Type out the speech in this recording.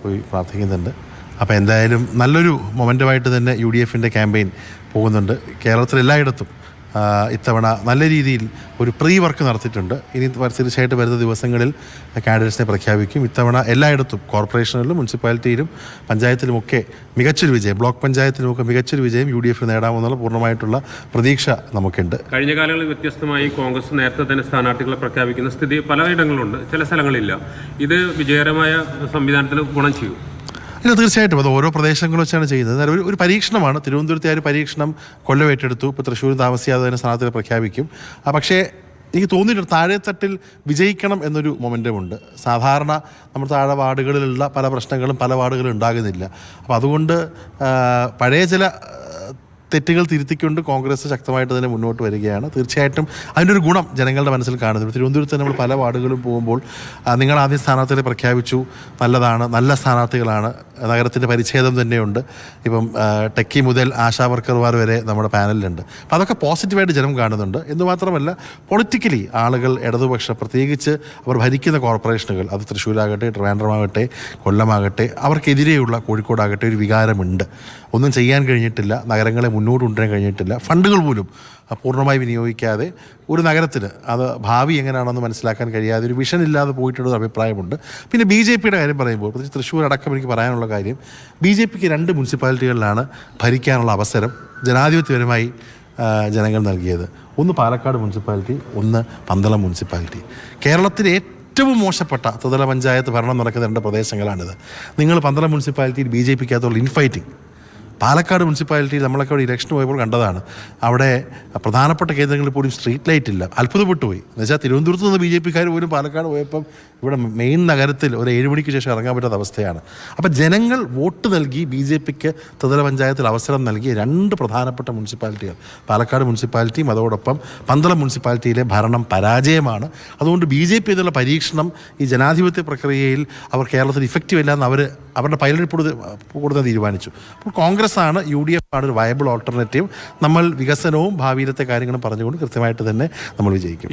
പോയി പ്രാർത്ഥിക്കുന്നുണ്ട്. അപ്പോൾ എന്തായാലും നല്ലൊരു മൊമെൻ്റമായിട്ട് തന്നെ UDFൻ്റെ ക്യാമ്പയിൻ പോകുന്നുണ്ട്. കേരളത്തിൽ എല്ലായിടത്തും ഇത്തവണ നല്ല രീതിയിൽ ഒരു പ്രീ വർക്ക് നടത്തിയിട്ടുണ്ട്. ഇനി തീർച്ചയായിട്ടും വരുന്ന ദിവസങ്ങളിൽ കാൻഡിഡേറ്റ്സിനെ പ്രഖ്യാപിക്കും. ഇത്തവണ എല്ലായിടത്തും കോർപ്പറേഷനിലും മുനിസിപ്പാലിറ്റിയിലും പഞ്ചായത്തിലുമൊക്കെ മികച്ചൊരു വിജയം, ബ്ലോക്ക് പഞ്ചായത്തിലുമൊക്കെ മികച്ചൊരു വിജയം UDF നേടാമെന്നുള്ള പൂർണ്ണമായിട്ടുള്ള പ്രതീക്ഷ നമുക്കുണ്ട്. കഴിഞ്ഞ കാലങ്ങളിൽ വ്യത്യസ്തമായി കോൺഗ്രസ് നേരത്തെ തന്നെ സ്ഥാനാർത്ഥികളെ പ്രഖ്യാപിക്കുന്ന സ്ഥിതി പലയിടങ്ങളുണ്ട്, ചില സ്ഥലങ്ങളില്ല. ഇത് വിജയകരമായ സംവിധാനത്തിന് ഗുണം ചെയ്യും. ഇല്ല, തീർച്ചയായിട്ടും അത് ഓരോ പ്രദേശങ്ങൾ വെച്ചാണ് ചെയ്യുന്നത്. ഒരു പരീക്ഷണമാണ്. തിരുവനന്തപുരത്തെ ഒരു പരീക്ഷണം കൊല്ലം ഏറ്റെടുത്തു. ഇപ്പോൾ തൃശ്ശൂർ താമസിയാതെ തന്നെ സ്ഥാനാർത്ഥികളെ പ്രഖ്യാപിക്കും. പക്ഷേ എനിക്ക് തോന്നിയിട്ടുണ്ട് താഴെത്തട്ടിൽ വിജയിക്കണം എന്നൊരു മൊമെൻ്റമുണ്ട്. സാധാരണ നമ്മൾ താഴെ വാർഡുകളിലുള്ള പല പ്രശ്നങ്ങളും പല വാർഡുകളിലും ഉണ്ടാകുന്നില്ല. അപ്പോൾ അതുകൊണ്ട് പഴയ ചില തെറ്റുകൾ തിരുത്തിക്കൊണ്ട് കോൺഗ്രസ് ശക്തമായിട്ട് തന്നെ മുന്നോട്ട് വരികയാണ്. തീർച്ചയായിട്ടും അതിൻ്റെ ഒരു ഗുണം ജനങ്ങളുടെ മനസ്സിൽ കാണുന്നു. തിരുവനന്തപുരത്ത് നമ്മൾ പല വാർഡുകളും പോകുമ്പോൾ നിങ്ങൾ ആദ്യം സ്ഥാനാർത്ഥികളെ പ്രഖ്യാപിച്ചു, നല്ലതാണ്, നല്ല സ്ഥാനാർത്ഥികളാണ്, നഗരത്തിൻ്റെ പരിച്ഛേദം തന്നെയുണ്ട്. ഇപ്പം ടെക്കി മുതൽ ആശാ വർക്കർമാർ വരെ നമ്മുടെ പാനലിലുണ്ട്. അപ്പോൾ അതൊക്കെ പോസിറ്റീവായിട്ട് ജനം കാണുന്നുണ്ട്. എന്നുമാത്രമല്ല പൊളിറ്റിക്കലി ആളുകൾ ഇടതുപക്ഷം, പ്രത്യേകിച്ച് അവർ ഭരിക്കുന്ന കോർപ്പറേഷനുകൾ, അത് തൃശ്ശൂരാകട്ടെ, ട്രിവാൻഡ്രമാകട്ടെ, കൊല്ലമാകട്ടെ, അവർക്കെതിരെയുള്ള കോഴിക്കോടാകട്ടെ ഒരു വികാരമുണ്ട്. ഒന്നും ചെയ്യാൻ കഴിഞ്ഞിട്ടില്ല, നഗരങ്ങളെ മുന്നോട്ട് കൊണ്ടുവരാൻ കഴിഞ്ഞിട്ടില്ല, ഫണ്ടുകൾ പോലും പൂർണ്ണമായി വിനിയോഗിക്കാതെ ഒരു നഗരത്തിന് അത് ഭാവി എങ്ങനെയാണെന്ന് മനസ്സിലാക്കാൻ കഴിയാതെ ഒരു വിഷൻ ഇല്ലാതെ പോയിട്ടുള്ളൊരു അഭിപ്രായമുണ്ട്. പിന്നെ BJPയുടെ കാര്യം പറയുമ്പോൾ പ്രത്യേകിച്ച് തൃശ്ശൂർ അടക്കം എനിക്ക് പറയാനുള്ള കാര്യം, BJPക്ക് 2 മുനിസിപ്പാലിറ്റികളിലാണ് ഭരിക്കാനുള്ള അവസരം ജനാധിപത്യപരമായി ജനങ്ങൾ നൽകിയത്. ഒന്ന് പാലക്കാട് മുനിസിപ്പാലിറ്റി, ഒന്ന് പന്തളം മുനിസിപ്പാലിറ്റി. കേരളത്തിലെ ഏറ്റവും മോശപ്പെട്ട ത്രിതല പഞ്ചായത്ത് ഭരണം നടക്കുന്ന 2 പ്രദേശങ്ങളാണിത്. നിങ്ങൾ പന്തളം മുനിസിപ്പാലിറ്റിയിൽ BJPക്കകത്തുള്ള ഇൻഫൈറ്റിംഗ്, പാലക്കാട് മുനിസിപ്പാലിറ്റിയിൽ നമ്മളൊക്കെ അവിടെ ഇലക്ഷന് പോയപ്പോൾ കണ്ടതാണ്. അവിടെ പ്രധാനപ്പെട്ട കേന്ദ്രങ്ങളിൽ പോലും സ്ട്രീറ്റ് ലൈറ്റ് ഇല്ല. അത്ഭുതപ്പെട്ടു പോയി. എന്നുവെച്ചാൽ തിരുവനന്തപുരത്ത് നിന്ന് BJPക്കാർ പോലും പാലക്കാട് പോയപ്പം ഇവിടെ മെയിൻ നഗരത്തിൽ ഒരു 7 മണിക്ക് ശേഷം ഇറങ്ങാൻ പറ്റാത്ത അവസ്ഥയാണ്. അപ്പം ജനങ്ങൾ വോട്ട് നൽകി BJPക്ക് ത്രിതല പഞ്ചായത്തിൽ അവസരം നൽകിയ 2 പ്രധാനപ്പെട്ട മുനിസിപ്പാലിറ്റികൾ പാലക്കാട് മുനിസിപ്പാലിറ്റിയും അതോടൊപ്പം പന്തളം മുനിസിപ്പാലിറ്റിയിലെ ഭരണം പരാജയമാണ്. അതുകൊണ്ട് BJP എന്നുള്ള പരീക്ഷണം ഈ ജനാധിപത്യ പ്രക്രിയയിൽ അവർ കേരളത്തിൽ ഇഫക്റ്റീവ് ഇല്ലയെന്ന് അവരുടെ പൈലറ്റ് കൊടുത്ത് തീരുമാനിച്ചു. അപ്പോൾ കോൺഗ്രസ്സാണ്, UDF ആണ് ഒരു വയബിൾ ഓൾട്ടർനേറ്റീവ്. നമ്മൾ വികസനവും ഭാവിയിലത്തെ കാര്യങ്ങളും പറഞ്ഞുകൊണ്ട് കൃത്യമായിട്ട് തന്നെ നമ്മൾ വിജയിക്കും.